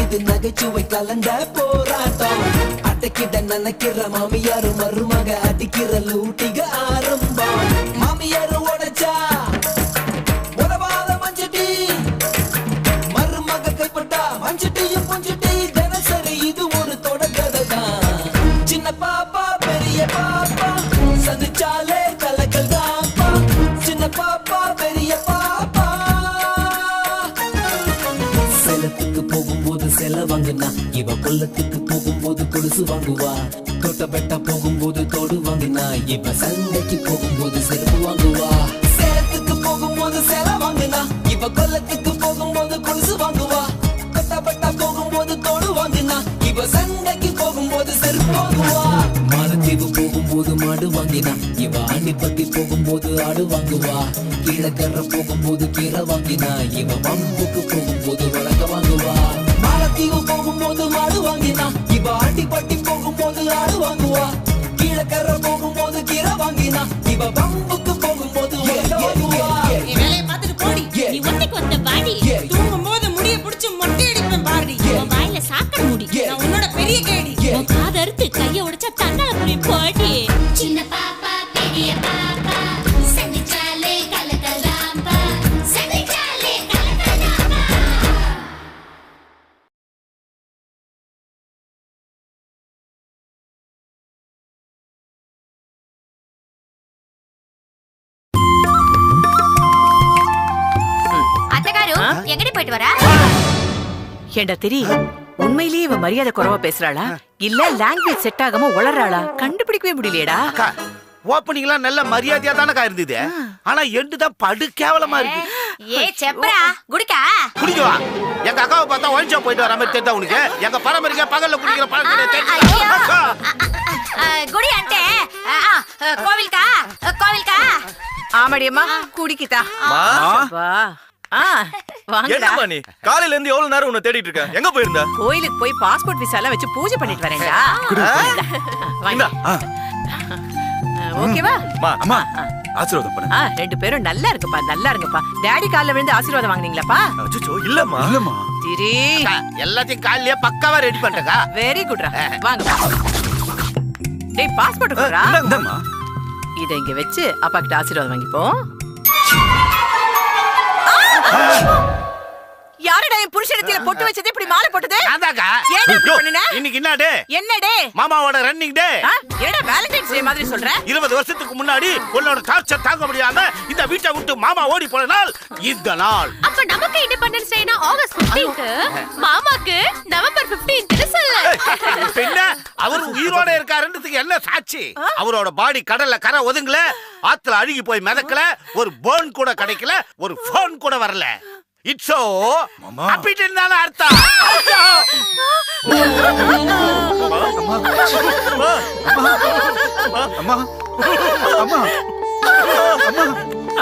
இது நகைச்சுவை கலந்த போராட்டம். அட்டைக்கிட்ட நினைக்கிற மாமியாரு மருமக அடிக்கிற லூட்டிக ஆரம்பம். மாமியாரு உடைச்சா உதவாத மஞ்சட்டி, மருமக கைப்பட்டா மஞ்சட்டியும் புஞ்சிட்டி. தினசரி இது ஒரு தொடக்கதை தான். சின்ன பாப்பா பெரிய பாப்பா சந்திச்சாலே கலக்கல் தாப்பா. சின்ன பாப்பா பெரிய பாப்பா. சேலத்துக்கு போகும்போது செல வாங்குனா, இவ கொல்லத்துக்கு போகும்போது கொலுசு வாங்குவா. தொட்ட பெட்டா போகும்போது தோடு வாங்கினா, இவ சண்டைக்கு போகும்போது செருப்பு வாங்குவா. சேலத்துக்கு போகும்போது செல வாங்குனா, இவ கொல்லத்துக்கு போகும்போது கொலுசு வாங்குவா. தொட்ட பெட்டா போகும்போது தோடு வாங்கினா, இவ சண்டைக்கு போகும்போது செருப்பு வாங்குவா. மாலத்தீவு போகும்போது மாடு வாங்கினா, இவ ஆண்டிப்பட்டி போகும்போது ஆடு வாங்குவா. கீழக்கரை போகும்போது கீரை வாங்கினா, இவ வம்புக்கு போகும்போது வழக்க வாங்குவா. மாலத்தீவு போகும்போது மாடு வாங்கினா, இவ ஆண்டிப்பட்டி போகும்போது ஆடு வாங்குவா. கீழக்கரை போகும்போது கீரை வாங்கினா, இவ வம்புக்கு போகும்போது வழக்க வாங்குவா. வேலையை பார்த்துட்டு போடி. நீ ஒன்னைக்கு வந்த பாடி. தூங்கும் போது முடிய புடிச்சு மொட்டை அடிப்பேன் பாடி. உன் வாயில சாக்கடை முடி. நான் உன்னோட பெரிய கேடி. உன் காதறுத்து கைய உடைச்சா தன்னால புளி போடி. சின்ன பாப்பா பெரிய பாப்பா சந்திச்சாலே கலக்கலாம்பா. சந்திச்சாலே கலக்கலாம்பா. அத்தகாரு எங்கடி போயிட்டு வர? ஏண்டா தெரியும், உண்மையிலேயே இவ மரியாதை குறைவா பேசுறாளா இல்ல லாங்குவேஜ் செட் ஆகாம உளறாளா கண்டுபிடிக்கவே முடியலையேடா. ஓப்பனிங்லாம் நல்ல மரியாதையா தானக்கா இருந்தது. ஆனா எண்டு தான் படு கேவலமா இருக்கு. ஏ செப்ரா குடிக்கா குடிக்கவா? எங்க அக்காவை பார்த்தா ஒழிச்சா போயிட்டு வர மாதிரி தெரிஞ்சா உனக்கு? எங்க பரம்பரைக்கா பகல்ல குடிக்கிற பழக்கம் குடி அண்டே. கோவில்கா கோவில்கா. ஆமாடியம்மா குடிக்கிட்டா. வா என்னம்மா நீ காலையில இருந்து எவ்வளவு நேரம் உன்னை தேடிட்டு இருக்க? எங்க போயிருந்த? கோயிலுக்கு போய் பாஸ்போர்ட் விசா எல்லாம் வச்சு பூஜை பண்ணிட்டு வரேன்டா. ஓகேவா? அம்மா ஆசீர்வாதம் பண்ணு. ரெண்டு பேரும் நல்லா இருக்குப்பா, நல்லா இருங்கப்பா. டாடி கால்ல விழுந்து ஆசீர்வாதம் வாங்குனீங்களாப்பா? அச்சச்சோ இல்லம்மா இல்லம்மா. சரி எல்லாத்தையும் காலையிலே பக்காவா ரெடி பண்ணிட்டேக்கா. வெரி குட்ரா. வாங்க. டேய் பாஸ்போர்ட் குடுறா. இந்தம்மா. இத இங்க வெச்சு அப்பா கிட்ட ஆசீர்வாதம் வாங்கிப்போம். யாரடா என் புருஷனத்தில பொட்டு வச்சது இப்படி மாலை போட்டது? நான்தாக்கா. ஏன்டா இப்படி பண்ணன? இன்னைக்கு என்ன டே? என்ன டே? மாமாவோட ரன்னிங் டே. என்னடா வேலண்டைன்ஸ் டே மாதிரி சொல்ற? 20 வருஷத்துக்கு முன்னாடி உன்னோட டார்ச்சர் தாங்க முடியாம இந்த வீட்டை விட்டு மாமா ஓடி போன நாள் இந்த நாள். அப்ப நமக்கு இண்டிபெண்டன்ஸ் டேனா ஆகஸ்ட் 15th, மாமாக்கு நவம்பர் 15th சொல்லு. பின்ன அவர் உயிரோட இருக்காருன்றதுக்கு என்ன சாட்சி? அவரோட பாடி கடல்ல கரை ஒதுங்கல, ஆத்துல அழுகி போய் மிதக்கல, ஒரு போன் கூட கிடைக்கல, ஒரு போன் கூட வரல. இட்ஸோ ஹாப்பிட்டு இருந்தால அர்த்தம்.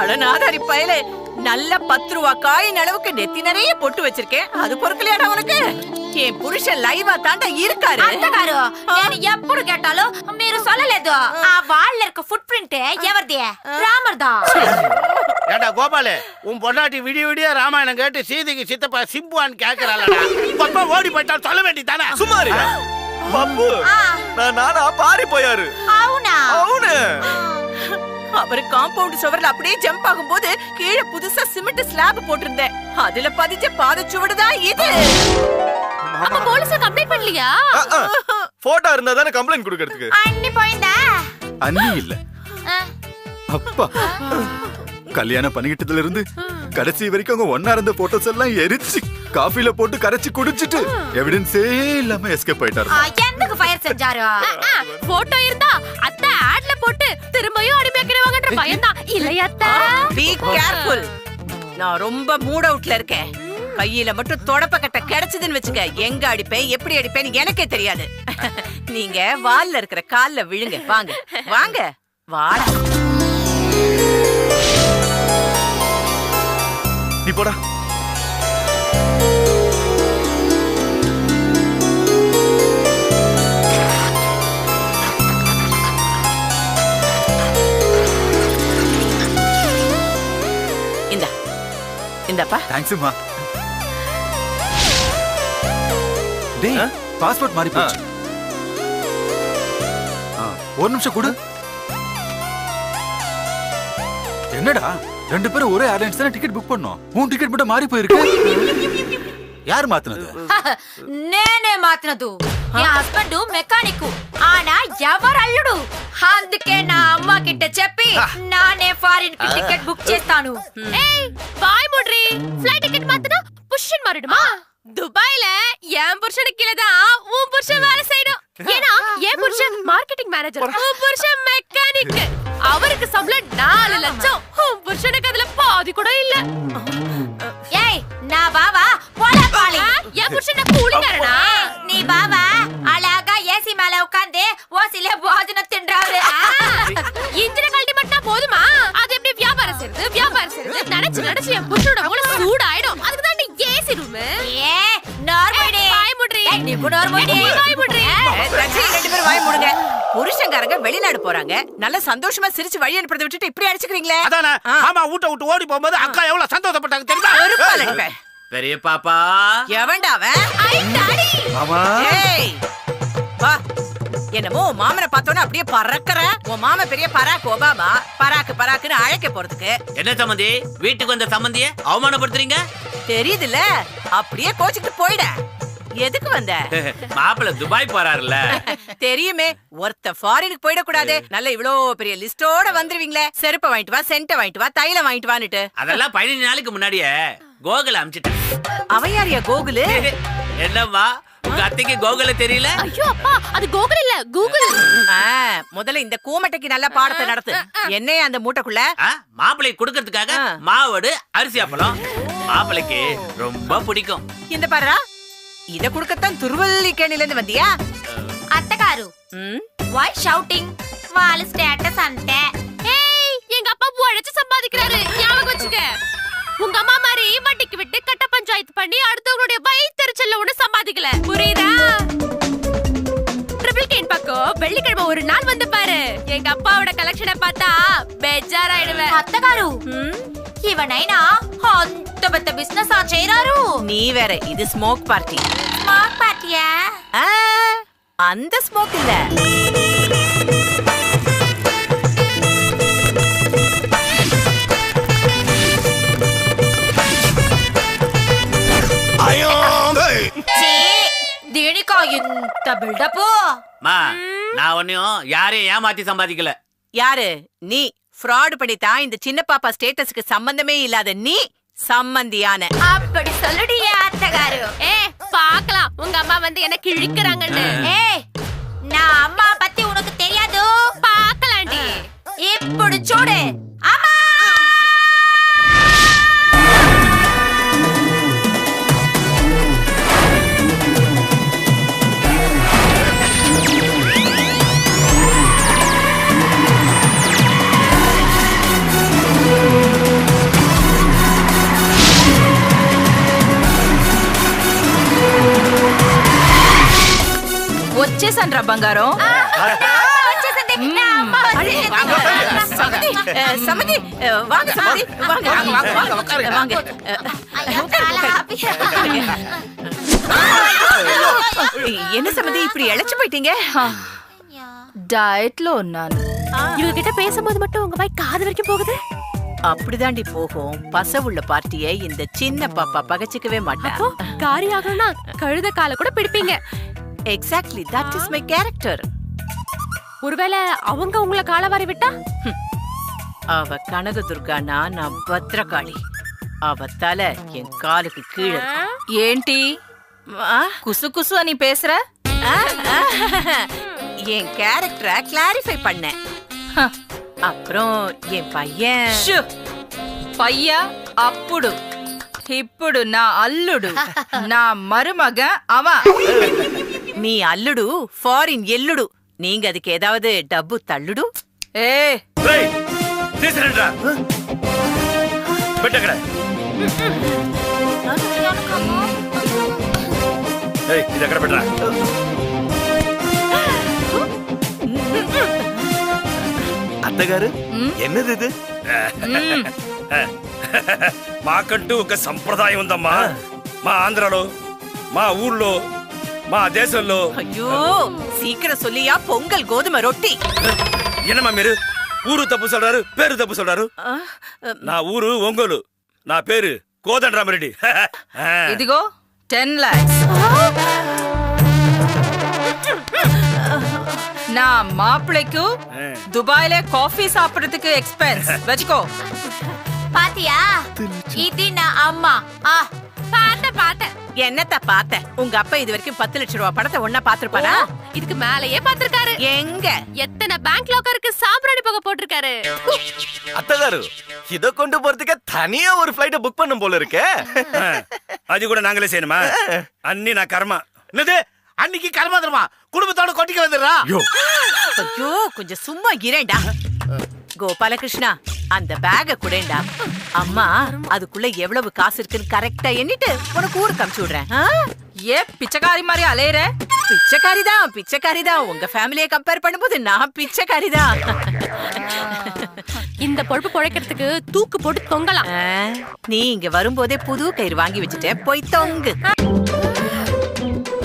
அடநாதாரி பயலே, நல்ல 10 ரூபா காயின் அளவுக்கு நெத்தி நிறைய பொட்டு வச்சிருக்கேன். அது பொறுக்கலையாடா உனக்கு? என் புருஷன் லைவா தாண்டா இருக்காரு. அத்தகாரு నేను ఎప్పుడు கேட்டாலோ మీరు சொல்லలేదు. ఆ వాళ్ళ இருக்க ஃபுட் பிரிண்ட் எவர்தே? ராமர்தா. ஏண்டா கோபாலு, உன் பொண்டாட்டி விடிய விடிய ராமாயணம் கேட்டு சீதைக்கு சித்தப்பா சிம்புவான்னு கேக்குறாளடா. அப்பா ஓடி போயிட்டா சொல்ல வேண்டியதானே? சுமாரி பப்பு நானா பாரி போயாரு. అవునా? అవును. அவர் காம்பவுண்ட் சுவர்ல அப்படியே ஜம்ப் ஆகும்போது கீழே புதுசா சிமெண்ட் ஸ்லாப் போட்டிருந்தேன். அதுல பதிச்ச பாதச்சுவடுதான் இது. அப்ப போலீஸ் கம்ப்ளைண்ட் பண்ணலையா? போட்டோ இருந்தா தானே கம்ப்ளைண்ட் கொடுக்கிறதுக்கு. அண்ணி போயிந்தா? அண்ணி இல்ல அப்பா. கல்யாணம் பண்ணிக்கிட்டதுல இருந்து கடைசி வரைக்கும் அவங்க ஒன்னா இருந்த போட்டோஸ் எல்லாம் எரிச்சு காஃபில போட்டு கரைச்சு குடிச்சிட்டு எவிடன்ஸே இல்லாம எஸ்கேப் ஆயிட்டாரு. என்னக்கு ஃபயர் செஞ்சாரு? போட்டோ இருந்தா அத்தை ஆட்ல போட்டு திரும்பவும் அடிமையாக்கிடுவாங்கன்ற பயம்தான் இல்லையா அத்தை? பீ கேர்ஃபுல். நான் ரொம்ப மூட் அவுட்ல இருக்கேன். கையில மட்டும் தொடப்ப கட்ட கிடைச்சதுன்னு வச்சுக்க, எங்க அடிப்பேன் எப்படி அடிப்பேன்னு எனக்கே தெரியாது. நீங்க வால்ல இருக்கிற கால்ல விழுங்க. வாங்க வாங்க வாடா. நீ போடா. இந்தப்பா. தேங்க்ஸ்மா. டேய் பாஸ்போர்ட் மாறி போச்சு. ஒரு நிமிஷம் கொடு. என்னடா 2 பேரும் ஒரே ஏர்லைன்ஸ் தானே டிக்கெட் புக் பண்ணோம். உன் டிக்கெட் மட்டும் மாறி போயிருக்கு. யார் மாத்துனது? నేనే మాత్రదు నా హస్బెండ్ మెకానిక్ ఆనా ఎవరు అల్లుడు అందుకే నా అమ్మ కిట్ట చెప్పి నానే ఫారిన్ కి టికెట్ బుక్ చేస్తాను. ఏయ్ బాయ్ ముడ్రి ఫ్లైట్ టికెట్ మాత్రం புருஷன் மாறிடுமா? துபாயில என் புருஷனுக்கு இல்லதான் உன் புருஷன் வேலை செய்யணும். ஏன்னா என் புருஷன் மார்க்கெட்டிங் மேனேஜர், உன் புருஷன் மெக்கானிக். அவருக்கு சம்பளம் 4 லட்சம். உன் புருஷனுக்கு அதுல பாதி கூட இல்ல. ஏய் நான் బావా పోలపాలి என் புருஷன் கூலிங்கறனா? நீ బావா அழகா ஏசி மேல உட்கார்ந்து ஓசில போஜனம் தின்றாரு. இன்ஜின் கழட்டி மட்டும் போதுமா? அது எப்படி வியாபாரம் செய்யறது நினைச்சு என் புருஷனோட மூளை சூடாயிடும். அதுக்கு தான் நீ ஏசி ரூம். ஏ நார்மடி வாய் முட்ரி. நீ நார்மடி வாய் முட்ரி. தட்சி 2 பேரும் வாய் மூடுங்க. புருஷன்காரங்க வெளிநாடு போறாங்க, நல்ல சந்தோஷமா சிரிச்சு வழி அனுப்புறத விட்டுட்டு இப்படி அடிச்சுக்கிறீங்களே. அதானே மாமா ஊட்ட விட்டு ஓடி போகும்போது அக்கா எவ்வளவு சந்தோஷப்பட்டாங்க தெரியுமா? ஒருபால் அடிப்பேன். பெரிய பாப்பா எவன்டா அவன்? ஐ டாடி மாமா ஏய் வா. என்னமோ மாமனை பார்த்தோன்னா அப்படியே பறக்கற. உன் மாமா பெரிய பராக் ஒபாமா. பராக்குன்னு அழைக்க போறதுக்கு. என்ன சம்பந்தி, வீட்டுக்கு வந்த சம்பந்திய அவமானப்படுத்துறீங்க? தெரியுதுல்ல, அப்படியே கோச்சுக்கிட்டு போயிட. எதுக்கு வந்த? மாப்பிள்ள துபாய் போறாருல்ல. தெரியுமே, ஒருத்த ஃபாரினுக்கு போயிடக்கூடாது. நல்ல இவ்ளோ பெரிய லிஸ்டோட வந்துருவீங்களே. செருப்பை வாங்கிட்டு வா, சென்ட்டை வாங்கிட்டு வா, தைலம் வாங்கிட்டு வான்னுட்டு. அதெல்லாம் 15 நாளுக்கு முன்னாடியே கோகுல அமிச்சிட்டேன். அவன் யாரியா கோகுலு? என்னம்மா உங்க அத்தைக்கு கோகுல தெரியல? ஐயோ அப்பா அது கோகுல் இல்ல கூகுள். முதல்ல இந்த கூமட்டைக்கு நல்ல பாடத்தை நடத்து. என்னைய அந்த மூட்டைக்குள்ள மாப்பிள்ளை குடுக்கறதுக்காக மாவோடு அரிசி அப்பளம் மாப்பிள்ளைக்கு ரொம்ப பிடிக்கும். இந்த பாருடா, இத குடுக்கத்தான் திருவல்லிக்கேணில இருந்து வந்தியா? అత్తగారు why shouting? వాళ్ళ స్టేటస్ అంటే ஏய் எங்க அப்பா உழைச்சு சம்பாதிக்கிறாரு, ஞாபகம் வச்சுக்க. உங்க அம்மா மாதிரி வட்டிக்கு விட்டு கட்ட பஞ்சாயத்து பண்ணி அடுத்தவங்களுடைய வயித்தெரிச்சல்ல ஒண்ணு சம்பாதிக்கல, புரியுதா? ட்ரிபிள் கேன் பக்கம் வெள்ளிக்கிழமை ஒரு நாள் வந்து பாரு. எங்க அப்பாவோட கலெக்ஷனை பார்த்தா బెజారాయిடுவே. అత్తగారు ఇవనైనా అంత పెద్ద బిజినెస్ ఆ చేయరారు. நீ வேற, இது ஸ்மோக் பார்ட்டி. స్మార్ట్ పార్టీయా? அந்த ஸ்மோக் இல்ல. దీనికా ఇంత బిల్డప్? மா நான் ஒன்னும் யாரையும் ஏமாத்தி சம்பாதிக்கல. யாரு நீ? ஃப்ராட் பண்ணித்தான் இந்த சின்ன பாப்பா ஸ்டேட்டஸ்க்கு சம்பந்தமே இல்லாத நீ சம்பந்தியான. அப்படி சொல்லுடியே அத்தகாரு. பாக்கலாம் உங்க அம்மா வந்து என்ன கிழிக்கறாங்கன்னு. நான் அம்மா பத்தி உனக்கு தெரியாது, பாக்கலாண்டி. இப்படி சூடு. அம்மா వచ్చేసాన్రా బంగారం. சமதி வாங்க, சமதி வாங்க வாங்க. என்ன சமதி இப்படி இழைச்சு போயிட்டீங்க? டயட்ல ఉన్నాను. இவங்க கிட்ட பேசும்போது மட்டும் உங்க வாய் காது வரைக்கும் போகுது. அப்படிதாண்டி போகும். பசவுள்ள பார்ட்டியை இந்த சின்ன பாப்பா பகச்சிக்கவே மாட்டேன். காரி ஆகணும்னா கழுத கால கூட பிடிப்பீங்க. Exactly, that is my character. ஒருவேளை அவங்க உங்களை காலவாரி விட்டா? அவ கனகதுர்கானா, நான் பத்ரகாளி. அவ தலை என் காலுக்கு கீழே. ఏంటి కుసు కుసు అని பேசுற? என் கேரக்டரை கிளாரிஃபை பண்ணேன். அப்புறம் என் பையன் పయ్యా అప్పుడు ఇప్పుడు నా అల్లుడు నా మరుమగ అవ. நீ அல்லுடு, ஃபாரின் எல்லுடு. நீங்க அதுக்கு ஏதாவது டப்பு தள்ளுடு. ఏ తీసురండ్రా పెట్టక్కడ. ఏయ్ ఇది ఎక్కడ పెట్టరా? అత్తగారు ఎన్నది ఇది? మాకంటూ ఒక సంప్రదాయం ఉందమ్మా. మా ఆంధ్రలో మా ఊళ్ళో மா தேசல்லோ. ஐயோ சீக்கிரம் சொல்லியா. பொங்கல் கோதுமை ரொட்டி. என்னம்மா மீரு ஊரு தப்பு சொல்றாரு, பேரு தப்பு சொல்றாரு. நான் ஊரு ஒங்கோலு, நான் பேரு கோதண்டராமரெட்டி. ఇదిగో 10 lakhs. నా మాப்பிளைக்கு దుబాయ్ல కాఫీ சாப்பிடுறதுக்கு எக்ஸ்பென்ஸ் வெச்சுக்கோ. பாத்தியா இது நான் அம்மா. பாத்த என்னத்த பாத்த? உங்க அப்பா இது வரைக்கும் 10 லட்சம் ரூபாய் பணத்தை ஒண்ணா பாத்துருப்பாரா? இதுக்கு மேலயே பாத்திருக்காரு. எங்க எத்தனை பேங்க் லாக்கருக்கு சாம்பிராணி போக போட்டிருக்காரு. அத்தகாரு இத கொண்டு போறதுக்கு தனியா ஒரு ஃளைட் புக் பண்ணும் போல இருக்கே. அது கூட நாங்களே செய்யணுமா? அன்னி நான் கர்மா. என்னது அன்னைக்கு கர்மாந்திரமா குடும்பத்தோட கொட்டிக்க வந்துடுறா? ஐயோ கொஞ்சம் சும்மா இரேண்டா. கோபாலகிருஷ்ணா அந்த பேக குடேண்டா. அம்மா அதுக்குள்ள எவ்வளவு காசு இருக்குன்னு கரெக்டா எண்ணிட்டு உனக்கு ஊருக்கு அனுப்பிச்சு விடுறேன். ஏ பிச்சைக்காரி மாதிரி அலையற? பிச்சைக்காரிதான். உங்க ஃபேமிலியை கம்பேர் பண்ணும்போது நான் பிச்சைக்காரிதான். இந்த பொழப்பு பொழைக்கிறதுக்கு தூக்கு போட்டு தொங்கலாம். நீ இங்க வரும்போதே புது கயிறு வாங்கி வச்சுட்ட, போய் தொங்கு.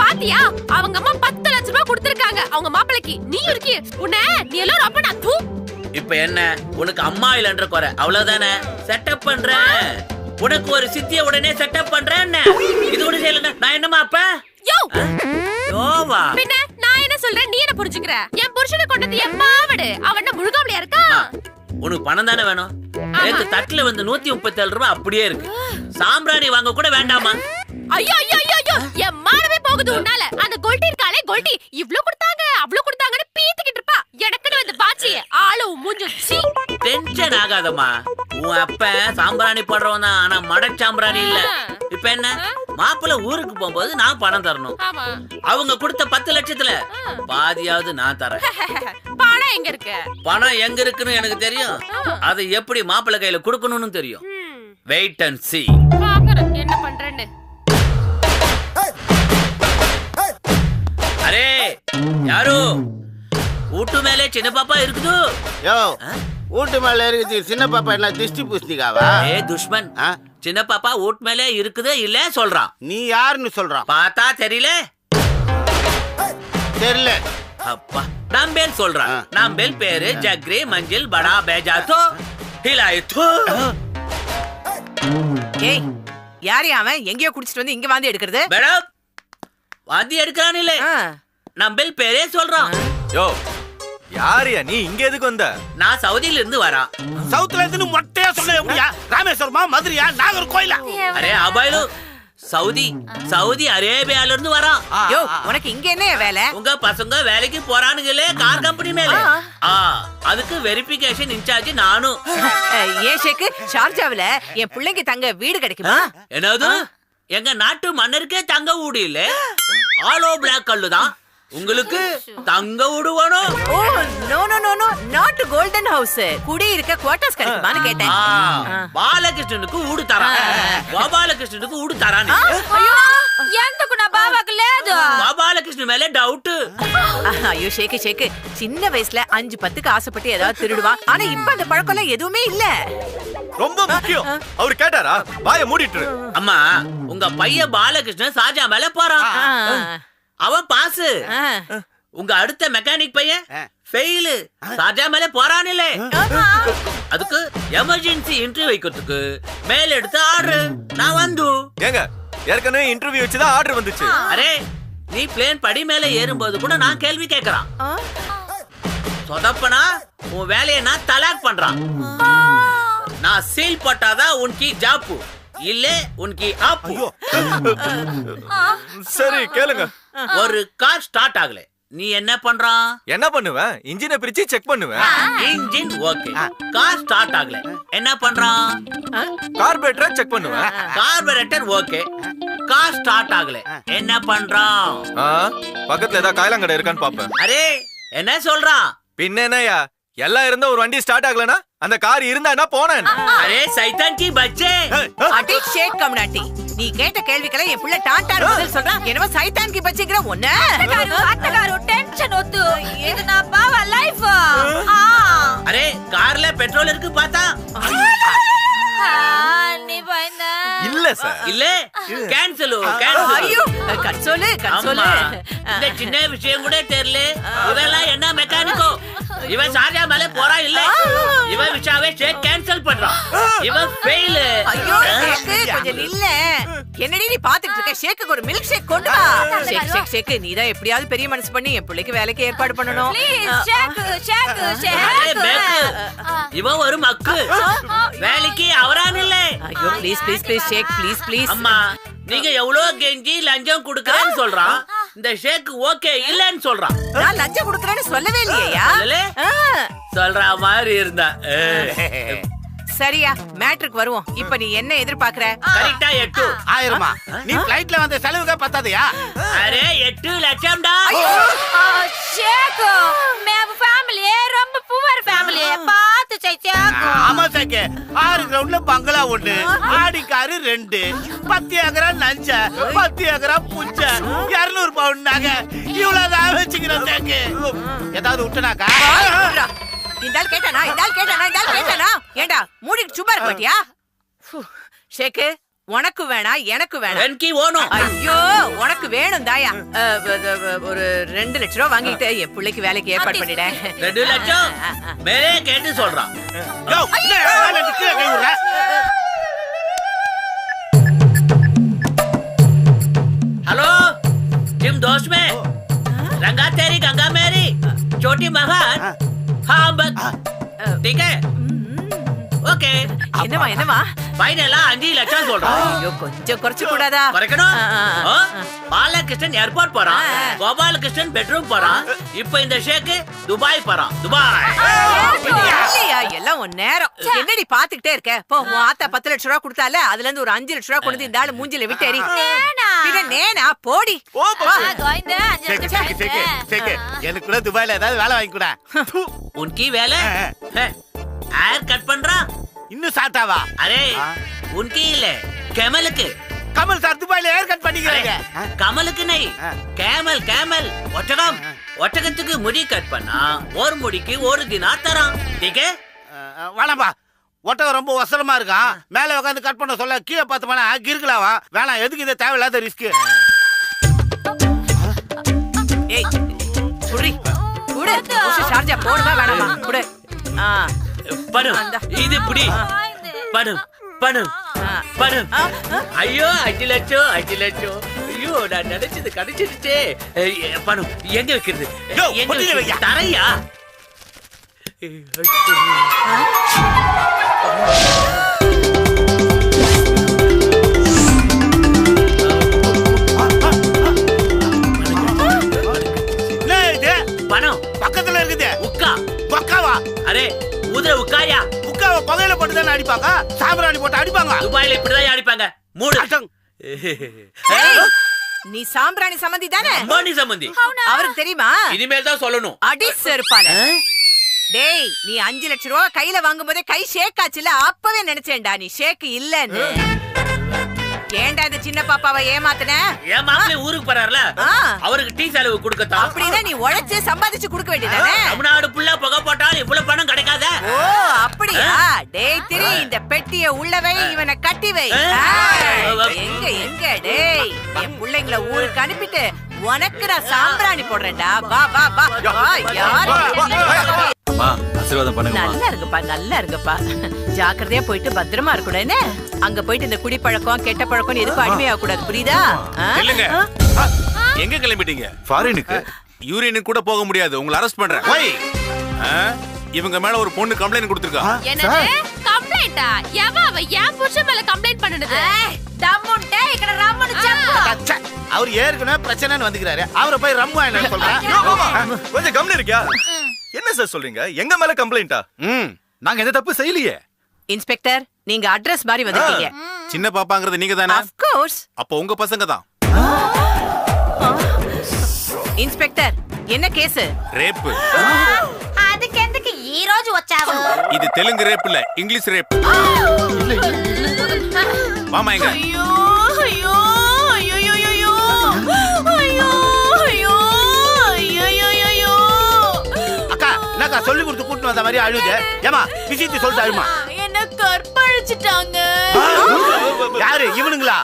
பாத்தியா அவங்க அம்மா 10 லட்சம் ரூபாய் கொடுத்திருக்காங்க அவங்க மாப்பிளைக்கு. நீ இருக்கீ உன்ன நீ எல்லாரும் அப்ப நான் தூ. இப்ப என்ன உனக்கு அம்மா இல்லன்ற குறை அவ்வளவுதானே? செட்டப் பண்றேன். உனக்கு ஒரு சித்திய உடனே செட்டப் பண்றேன். இது கூட செய்யலங்க நான் என்னமா அப்ப? யோ யோவா பின்ன நான் என்ன சொல்றேன் நீ என்ன புரிஞ்சுக்கற? என் புருஷனை கொண்டது என் மாவடு. அவன முழுகாமலையா இருக்கா? உனக்கு பணம் தானே வேணும். நேத்து தட்டுல வந்து 137 ரூபாய் அப்படியே இருக்கு. சாம்பிராணி வாங்க கூட வேண்டாமா? ஐயோ ஐயோ ஐயோ என் மானமே போகுது உன்னால. அந்த கோல்டி இருக்காளே கோல்டி இவ்ளோ கொடுத்தாங்க அவ்ளோ கொடுத்தாங்கன்னு பீத்திக்கிட்டு இருப்பா. எனக்கு வந்து பாச்சி ஆளு மூஞ்சு சீ. டென்ஷன் ஆகாதம்மா. உன் அப்ப சாம்பிராணி போடுறவன் தான், ஆனா மட சாம்பிராணி இல்ல. இப்ப என்ன மாப்பிள்ள ஊருக்கு போகும்போது நான் பணம் தரணும். அவங்க கொடுத்த 10 லட்சத்துல பாதியாவது நான் தரேன். பணம் எங்க இருக்கு? பணம் எங்க இருக்குன்னு எனக்கு தெரியும். அதை எப்படி மாப்பிள்ள கையில கொடுக்கணும்னு தெரியும். Wait and see. பாக்குறேன் என்ன பண்றேன்னு. அரே யாரு ஊட்டு மேலே சின்ன பாப்பா இருக்குது? யோ ஊட்டு மேல இருக்குது சின்ன பாப்பா என்ன திஷ்டி பூசணிக்காவா? ஏ துஷ்மன், சின்ன பாப்பா ஊட்டு மேலே இருக்குது இல்ல சொல்றான். நீ யாருன்னு சொல்றான்? பார்த்தா தெரியல. தெரியல. அப்பா நம்பேல் சொல்றான். நம்பேல் பேரு ஜக்ரி மஞ்சில் படா பேஜாத்தோ ஹிலாயித்தோ. ஏய் யாரே அவன் எங்கேயோ குடிச்சிட்டு வந்து இங்க வாந்தி எடுக்கிறது? மேடம் வாந்தி எடுக்கிறான் இல்ல, நம்பேல் பேரே சொல்றான். யோ யாரியா நீ இங்க எதுக்கு வந்த? நான் சவுதியில இருந்து வரேன். சவுத்ல இருந்து மொட்டையா சொல்ல எப்படியா? ராமேஸ்வரமா மதுரையா நாகர்கோயிலா? அரே அபாயிலு சவுதி அரேபியால இருந்து வரான். யோ உனக்கு இங்க என்ன வேலை? உங்க பசங்க வேலைக்கு போறானுங்களே கார் கம்பெனி மேல. அதுக்கு வெரிஃபிகேஷன் இன்சார்ஜ் நானும். ஏன் ஷேக்கு ஷார்ஜாவுல என் பிள்ளைக்கு தங்க வீடு கிடைக்குமா? என்னது எங்க நாட்டு மன்னருக்கே தங்க வீடு இல்ல, ஆலோ பிளாக் கல்லுதான். உங்களுக்கு தங்க வீடு வேணும்? Oh no no no no not golden house. குடி இருக்க குவார்ட்டர்ஸ் கிடைக்குமான்னு கேட்டேன். బాలకృష్ణునికి ఊడు తరా, గోపాలకృష్ణునికి ఊడు తరా. అయ్యో ఎందుకు నా బాబాకు లేదు? గోపాలకృష్ణ மேல டவுட். ஐயோ ஷேக்கு ஷேக்கு சின்ன வயசுல 5-10க்கு ஆசைப்பட்டு ஏதாவது திருடுவான். ஆனா இப்ப அந்த பழக்கம் எதுவுமே இல்ல. ரொம்ப முக்கியம். அவர் கேட்டாரா? வாயை மூடிட்டு. அம்மா உங்க பையன் பாலகிருஷ்ணன் சாஜா மேல போறான். அவன் பாஸ். உங்க அடுத்த மெக்கானிக் பையன் ஃபெயில். சாஜா மேல போறானில்ல. அதுக்கு எமர்ஜென்சி இன்டர்வியூ வைக்கிறதுக்கு மேல எடுத்து ஆர்டர் நான் வந்து. ஏங்க ஏற்கனவே இன்டர்வியூ வச்சு தான் ஆர்டர் வந்துச்சு. அரே நீ பிளேன் படி மேல ஏறும்போது கூட நான் கேள்வி கேட்கறான். சொதப்பனா உன் வேலையை நான் தலாக் பண்றான். நான் சீல் போட்டாதான் உனக்கு ஜாப்பு இல்ல உனக்கு ஆப்பு. சரி கேளுங்க. ஒரு கார் ஸ்டார்ட் ஆகல, நீ என்ன பண்றான்? என்ன பண்ணுவேன்? இன்ஜினை பிரிச்சு செக் பண்ணுவேன். இன்ஜின் ஓகே, கார் ஸ்டார்ட் ஆகல, என்ன பண்றான்? கார்பரேட்டரை செக் பண்ணுவேன். கார்பரேட்டர் ஓகே, கார் ஸ்டார்ட் ஆகல, என்ன பண்றான்? பக்கத்துல ஏதாவது காயலாங்கடை இருக்கான்னு பாப்பேன். அரே என்ன சொல்றான்? பின்ன என்னயா எல்லாம் இருந்தா ஒரு வண்டி ஸ்டார்ட் ஆகலனா அந்த கார் இருந்தா என்ன போனா என்ன? அரே சைத்தான் கி பச்சே. அடி ஷேக் கம்னாட்டி, நீ கேட்ட கேள்விக்கெல்லாம் என் புள்ள டாட்டான்னு பதில் சொல்றான். என்னவோ சைத்தான் கி பச்சேங்கற ஒண்ணு. அத்தகாரு டென்ஷன் ஒத்து. இது நான் பாவ லைஃப். அரே கார்ல பெட்ரோல் இருக்கு பார்த்தா? நீ பயந்த இல்ல இல்ல சார். இல்ல கேன்சல் ஐயோ கன்சோலு கன்சோலு இந்த சின்ன விஷயம் கூட தெரியல. இவெல்லாம் என்ன மெக்கானிக்கோ? இவன் சாஜா மேல போறா இல்ல. இவன் விஷாவே ஷேக் கேன்சல் பண்றான். இவன் ஃபெயில். ஐயோ ஷேக் கொஞ்சம் நில்ல. என்னடி நீ பாத்துட்டு இருக்க? ஷேக்குக்கு ஒரு மில்க் ஷேக் கொண்டு வா. ஷேக் ஷேக் ஷேக் நீ தான் எப்படியாவது பெரிய மனசு பண்ணி என் பிள்ளைக்கு வேலைக்கு ஏற்பாடு பண்ணணும். இவன் ஒரு மக்கு. வேலைக்கு அவரான் இல்ல. ஐயோ please please please shake please please. அம்மா நீங்க எவ்வளவு கெஞ்சி லஞ்சம் குடுக்கறேன்னு சொல்றான். இந்த ஷேக் ஓகே இல்லன்னு சொல்றான். நான் லஞ்சம் குடுக்கறேன்னு சொல்லவே இல்லையா? சொல்ற மாதிரி இருந்தா. சரியா மேட்ருக்கு வருவோம். இப்ப நீ என்ன எதிர்பார்க்கற? கரெக்டா 8 ஆயிரமா? நீ ஃளைட்ல வந்த செலவுக்கு பத்தாதயா? அரே 8 லட்சம்டா. ஷேக் மேம் ஃபேமிலி ரொம்ப புவர் ஃபேமிலி. பாத்து சேச்சா. ஆமா சேக்கே. 6 கிரவுண்ட்ல பங்களா ஒண்ணு, ஆடி காரு 2, 10 ஏக்கரா நஞ்ச, 10 ஏக்கரா புஞ்ச, 200 பவுண்ட் நகை. இவ்வளவுதான் வச்சுக்கிறேன் சேக்கே. ஏதாவது விட்டனாக்கா? இந்தால் கேட்டானா ஏண்டா மூடிட்டு சும்மா இருக்க மாட்டியா? ஷேக்கு உனக்கு வேணா எனக்கு வேணாம். எனக்கு வேணும். ஐயோ உனக்கு வேணும் தாயா. ஒரு 2 லட்சம் ரூபாய் வாங்கிட்டு என் பிள்ளைக்கு வேலைக்கு ஏற்பாடு பண்ணிட. 2 லட்சம் மேலே கேட்டு சொல்றான். हेलो जिम दोस्त में रंगा तेरी गंगा मेरी छोटी महान हाँ बस ठीक है ஓகே. என்னமா ஃபைனலா 5 லட்சம் சொல்றான். ஐயோ கொஞ்சம் குறைச்சு கூடாதா? குறைக்கணும். பாலகிருஷ்ணன் ஏர்போர்ட் போறான். கோபாலகிருஷ்ணன் பெட்ரூம் போறான். இப்போ இந்த ஷேக் துபாய் போறான். துபாய் இல்லையா? எல்லாம் ஒரு நேரம். என்னடி பாத்துக்கிட்டே இருக்க? போ உன் ஆத்தா 10 லட்சம் ரூபாய் கொடுத்தால அதுல இருந்து ஒரு 5 லட்சம் ரூபாய் கொண்டு இந்த ஆளு மூஞ்சில விட்டேரி. நேனா போடி. எனக்கு கூட துபாய்ல ஏதாவது வேலை வாங்கி கூட. உன்கி வேலை ஏர் கட் பண்றான். இன்னும் சாட்டாவா? அரே உன்கி இல்ல கமலுக்கு. கமல் சார் துபாய்ல ஏர் கட் பண்ணிக்கிறாங்க. கமலுக்கு நை கேமல் கேமல் ஒட்டகம். ஒட்டகத்துக்கு முடி கட் பண்ணா ஒரு முடிக்கு 1 தினார் தரான். டீக்கே வேணாம்பா. ஒட்டகம் ரொம்ப வசரமா இருக்கான். மேல உட்காந்து கட் பண்ண சொல்ல கீழே பார்த்து போனா கிறுக்கலாவா? வேணாம். எதுக்கு இந்த தேவையில்லாத ரிஸ்க்? ஏய் குடி குடு. ஷார்ஜா போடுவா வேணாமா? குடு. பணம் இது புடி. பணம் பணம் பணம். ஐயோ 5 லட்சம் 5 லட்சம். ஐயோ நான் நினைச்சது கிடைச்சிருச்சே. பணம் எங்க வைக்கிறது? எங்க தரையா? பணம் பக்கத்துல இருக்குது. உக்கா பக்காவா? அரே உதிர உக்காயா? உக்காவ பகையில போட்டு தானே அடிப்பாங்க. சாம்பிராணி போட்டு அடிப்பாங்க. துபாயில இப்படிதான் அடிப்பாங்க. மூடு. நீ சாம்பிராணி சம்பந்தி தானே? அம்பானி சம்பந்தி. அவருக்கு தெரியுமா? இனிமேல் தான் சொல்லணும். அடி செருப்பால. டேய் நீ 5 லட்சம் ரூபாய் கையில வாங்கும் போதே கை ஷேக் ஆச்சுல. அப்பவே நினைச்சேன்டா நீ ஷேக் இல்லன்னு. ஏன்டா இந்த சின்ன பாப்பாவை ஏமாத்துன? என் மாப்பிள்ளை ஊருக்கு போறாருல, அவருக்கு டீ செலவு கொடுக்கத்தான். அப்படின்னா நீ உழைச்சு சம்பாதிச்சு கொடுக்க வேண்டியதானே? தமிழ்நாடு புள்ள புகை போட்டால் இவ்வளவு பணம் கிடைக்காத. ஓ அப்படியா? டேய் திரி இந்த பெட்டியை உள்ளவை இவனை கட்டி வை. எங்க எங்க டேய் என் பிள்ளைங்களை ஊருக்கு அனுப்பிட்டு உனக்கு நான் சாம்பிராணி போடுறேன்டா. வா வா வா. யாரு? அம்மா ஆசீர்வாதம் பண்ணுங்க. நல்லா இருங்கப்பா. ஜாக்கிரதையா போயிட்டு பத்திரமா இருக்கணும். என்ன அங்க போயிட்டு இந்த குடிப்பழக்கம் கெட்ட பழக்கம் எதுக்கும் அடிமையாக கூடாது. புரியுதா? இல்லங்க. எங்க கிளம்பிட்டீங்க? ஃபாரினுக்கு. யூரினுக்கு கூட போக முடியாது. உங்களை அரெஸ்ட் பண்றேன். இவங்க மேல ஒரு பொண்ணு கம்ப்ளைண்ட் கொடுத்திருக்கா. என்னது கம்ப்ளைண்டா? எவ ஏன் புருஷன் மேல கம்ப்ளைண்ட் பண்ணுது? தம்முன்டே இக்கட ரம்முன்னு சப்பு. அவர் ஏற்கனவே பிரச்சனைன்னு வந்துக்கிறாரு. அவரை போய் ரம்மா என்ன சொல்றேன்? கொஞ்சம் கம்னு இருக்கியா? என்ன சார் சொல்றீங்க? எங்க மேல கம்ப்ளைண்டா? நாங்க எந்த தப்பு செய்யலையே. இன்ஸ்பெக்டர் நீங்க அட்ரஸ் மாதிரி வந்துட்டீங்க. சின்ன பாப்பாங்கிறது நீங்க தானே? Of course. அப்ப உங்க பசங்க தான். இன்ஸ்பெக்டர் என்ன கேஸ்? ரேப். அதுக்கு எதுக்கு ఈ రోజు వచ్చావు? இது தெலுங்கு ரேப் இல்ல, இங்கிலீஷ் ரேப். மாமா எங்க? ஐயோ ஐயோ ஐயோ ஐயோ ஐயோ ஐயோ ஐயோ ஐயோ. அக்கா என்னக்கா சொல்லி கொடுத்து கூட்டு வந்த மாதிரி அழுது. ஏமா விஷயத்தை சொல்லிட்டு அழுமா. என்ன கற்பழிச்சிட்டாங்க. யாரு இவனுங்களா?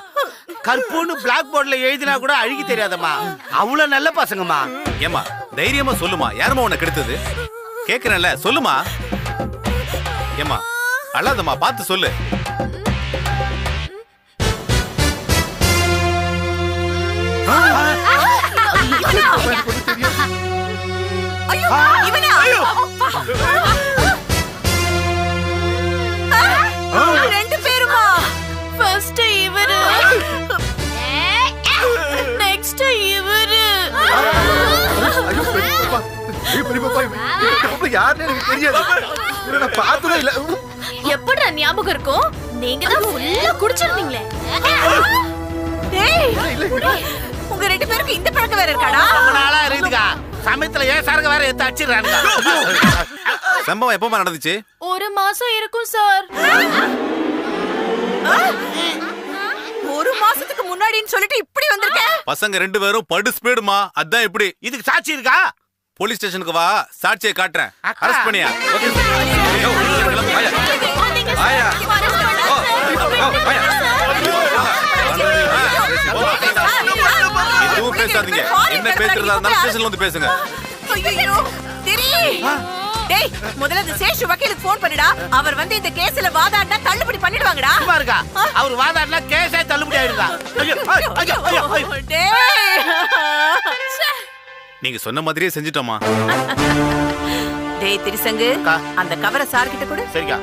கற்பூன்னு பிளாக் போர்ட்ல எழுதினா கூட அழுகி தெரியாதம்மா. அவ்வளவு நல்ல பசங்கம்மா. ஏமா தைரியமா சொல்லுமா, யாருமா உன்னை கெடுத்தது? கேக்குறேன்ல, சொல்லுமா. ஏமா அழாதம்மா, பார்த்து சொல்லு. ரெண்டு பேருமா? ஃபர்ஸ்ட் இவரு, நெக்ஸ்ட் இவரு. எப்படா ஞாபகம் இருக்கும்? நீங்க தான் ஃபுல்லா குடிச்சிருந்தீங்களே. உங்க ரெண்டு பேருக்கு இந்த பழக்கம் வேற இருக்காடா? ரொம்ப நாளா இருக்குதுக்கா. சமயத்துல ஏன் சாருங்க வேற எடுத்து அடிச்சிடுறானுங்க. சம்பவம் எப்பமா நடந்துச்சு? 1 மாசம் இருக்கும் சார். 1 மாசத்துக்கு முன்னாடின்னு சொல்லிட்டு இப்படி வந்திருக்க. பசங்க 2 பேரும் படு ஸ்பீடுமா. அதான் இப்படி. இதுக்கு சாட்சி இருக்கா? போலீஸ் ஸ்டேஷனுக்கு வா, சாட்சியை காட்டுறேன். அரெஸ்ட் பண்ணியா? எதுவும் பேசாதீங்க. என்ன பேசுறதா இருந்தாலும் ஸ்டேஷன்ல வந்து பேசுங்க. ஐயோ டேய், முதல்ல இந்த சேஷு வக்கீலுக்கு ஃபோன் பண்ணுடா. அவர் வந்து இந்த கேஸ்ல வாதாடினா தள்ளுபடி பண்ணிடுவாங்கடா. சும்மா இருக்கா? அவர் வாதாடினா கேஸே தள்ளுபடி ஆயிடுதா? டேய், நீங்க சொன்ன மாதிரியே செஞ்சிட்டோமா. டேய் திரிசங்கு, அந்த கவரை சார் கிட்ட கொடு. சரிக்கா.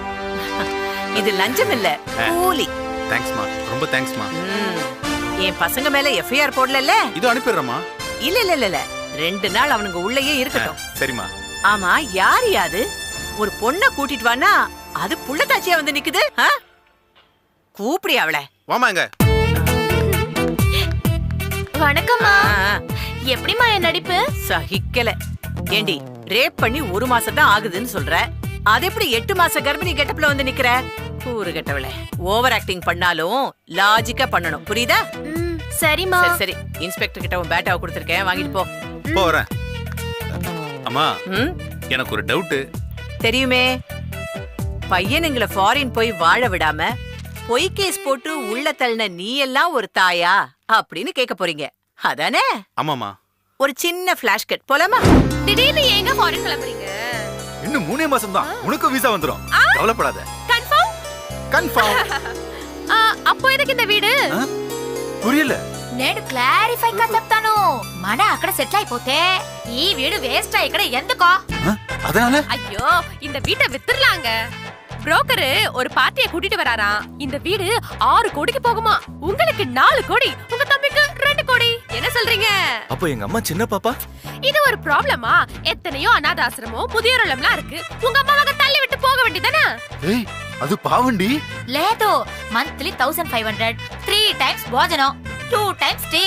இது லஞ்சம் இல்ல, கூலி. தேங்க்ஸ்மா, ரொம்ப தேங்க்ஸ்மா. என் பசங்க மேல எஃப்ஐஆர் போடல. இது அனுப்பிடுறமா. இல்ல இல்ல இல்ல, 2 நாள் அவனுங்க உள்ளேயே இருக்கட்டும். சரிமா. ஆமா, யார் யாது? ஒரு பொண்ண கூட்டிட்டு வானா அது புள்ளத்தாச்சியா வந்து நிக்குது. கூப்பிடி அவளை. வாமாங்க. வணக்கம்மா. எப்படிமா என் நடிப்பு? சகிக்கல. ஏண்டி, ரேப் பண்ணி 1 மாசம் தான் ஆகுதுன்னு சொல்ற, அது எப்படி 8 மாச கர்ப்பிணி கெட்டப்ல வந்து நிக்கிற? கூறு கெட்டவளே. ஓவர் ஆக்டிங் பண்ணாலும் லாஜிக்கா பண்ணணும், புரியுதா? சரிமா. சரி சரி, இன்ஸ்பெக்டர் கிட்ட உன் பேட்டாவை கொடுத்திருக்கேன், வாங்கிட்டு போ. போறேன். அம்மா, எனக்கு ஒரு டவுட். தெரியுமே, பையனுங்களை ஃபாரின் போய் வாழ விடாம பொய் கேஸ் போட்டு உள்ள தள்ளின நீ எல்லாம் ஒரு தாயா அப்படின்னு கேட்க போறீங்க, அதானே? ஆமாமா. ஒரு சின்ன ஃபிளாஷ் கட் போலாமா? திடீர்னு எங்க ஃபாரின் கிளம்புறீங்க? இன்னும் 3 மாசம் தான், உனக்கு விசா வந்துரும். கவலைப்படாத. கன்ஃபார்ம்? கன்ஃபார்ம். அப்போ எதுக்கு இந்த வீடு? புரியல. నేను క్లారిఫైగా చెప్తాను. మన అక్కడ సెటిల్ అయిపోతే ఈ వీడు వేస్ట్ ఇక్కడ ఎందుకో. அதனால ஐயோ, இந்த வீட்டை வித்துறலாங்க. புரோக்கர் ஒரு பார்ட்டியை கூட்டிட்டு வராராம். இந்த வீடு 6 கோடிக்கு போகுமா. உங்களுக்கு 4 கோடி, உங்க தம்பிக்கு 2 கோடி. என்ன சொல்றீங்க? அப்ப எங்க அம்மா சின்ன பாப்பா? இது ஒரு ப்ராப்ளமா? எத்தனையோ அனாதாசிரமம் முதியோர் இல்லம்லாம் இருக்கு. உங்க அம்மாவை தள்ளி விட்டு போக வேண்டியதானே? ஏய், அது பாவண்டி. లేదు, మంత్లీ 1500, 3 టైమ్స్ భోజనం, 2 టైమ్స్ టీ.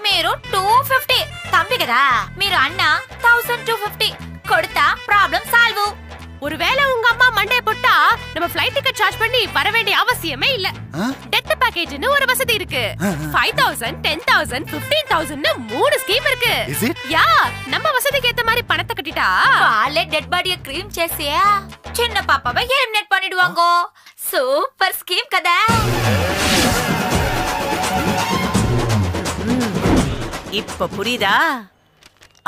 మీరు 250. தம்பி కదా, మీరు అన్న 1250 கொடுத்தா ப்ராப்ளம் சால்வ். ஒருவேளை உங்க அம்மா மண்டைய போட்டா நம்ம ஃளைட் டிக்கெட் சார்ஜ் பண்ணி வர வேண்டிய அவசியமே இல்ல. டெத் பேக்கேஜ்னு ஒரு வசதி இருக்கு. 5000, 10000, 15000ன்னு 3 ஸ்கீம் இருக்கு. யா, நம்ம வசதிக்கு ஏத்த மாதிரி பணத்தை கட்டிட்டா వాళ్ళే డెడ్ బాడీ క్లీన్ చేసి చిన్న పాపவை ఎలిమినేట్ பண்ணிடுவாங்க. சூப்பர் ஸ்கீம் కదా. இப்ப புரியுதா?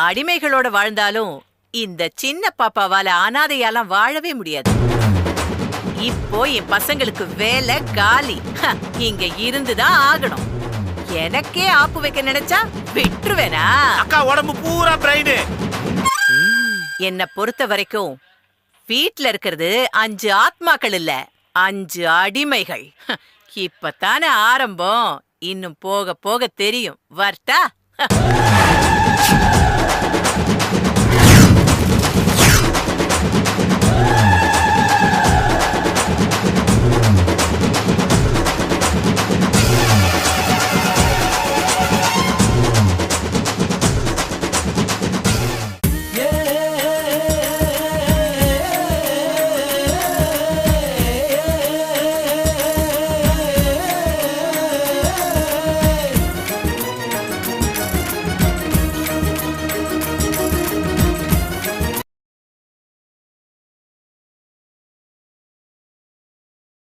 அடிமைகளோட வாழ்ந்தாலும் இந்த சின்ன பாப்பாவால அனாதையாலாம் வாழவே முடியாது. இப்போ என் பசங்களுக்கு வேலை காலி. இங்க இருந்துதான் ஆகணும். எனக்கே ஆப்பு வைக்க நினைச்சா விட்டுருவேனா? அக்கா உடம்பு பூரா பிரைன். என்ன பொறுத்த வரைக்கும் வீட்ல இருக்கிறது 5 ஆத்மாக்கள் இல்ல, 5 அடிமைகள். இப்பதானே ஆரம்பம், இன்னும் போக போக தெரியும். வரட்டா?